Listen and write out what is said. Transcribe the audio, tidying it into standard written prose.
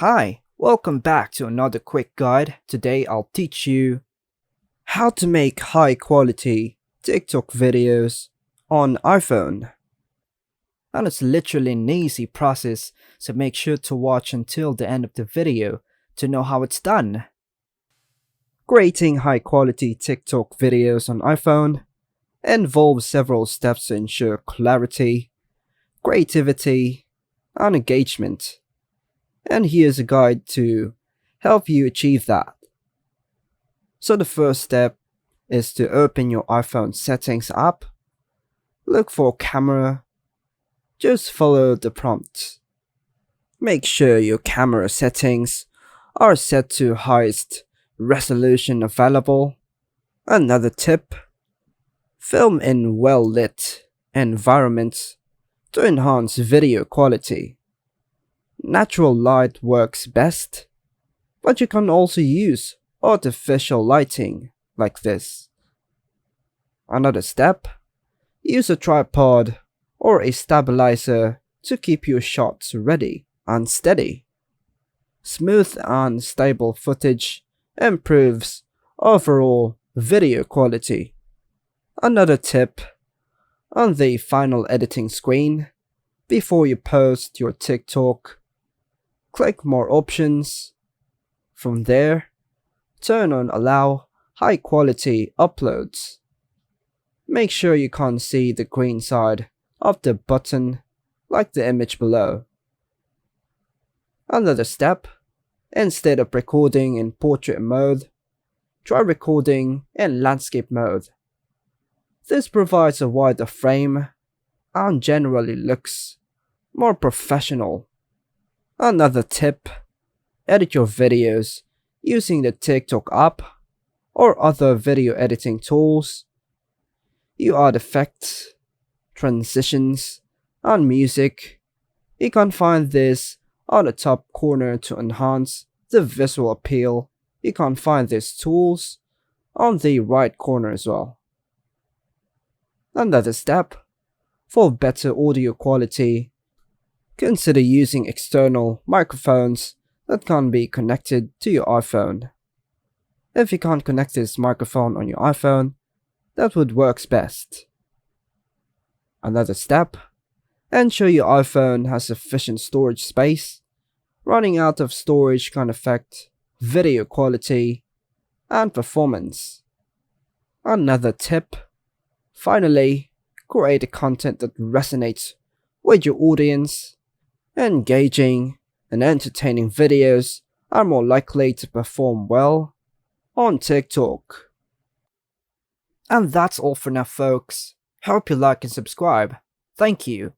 Hi, welcome back to another quick guide. Today I'll teach you how to make high quality TikTok videos on iPhone. And it's literally an easy process, so make sure to watch until the end of the video to know how it's done. Creating high quality TikTok videos on iPhone involves several steps to ensure clarity, creativity, and engagement. And here's a guide to help you achieve that. So the first step is to open your iPhone settings app, look for camera, just follow the prompt. Make sure your camera settings are set to highest resolution available. Another tip, film in well-lit environments to enhance video quality. Natural light works best, but you can also use artificial lighting like this. Another step, use a tripod or a stabilizer to keep your shots ready and steady. Smooth and stable footage improves overall video quality. Another tip, on the final editing screen, before you post your TikTok, click More Options. From there, turn on Allow High Quality Uploads. Make sure you can't see the green side of the button like the image below. Another step, instead of recording in portrait mode, try recording in landscape mode. This provides a wider frame and generally looks more professional. Another tip, edit your videos using the TikTok app or other video editing tools. You add effects, transitions, and music. You can find this on the top corner to enhance the visual appeal. You can find these tools on the right corner as well. Another step, for better audio quality, consider using external microphones that can be connected to your iPhone. If you can't connect this microphone on your iPhone, that would work best. Another step, ensure your iPhone has sufficient storage space. Running out of storage can affect video quality and performance. Another tip, finally, create a content that resonates with your audience. Engaging and entertaining videos are more likely to perform well on TikTok. And that's all for now, folks. Hope you like and subscribe. Thank you.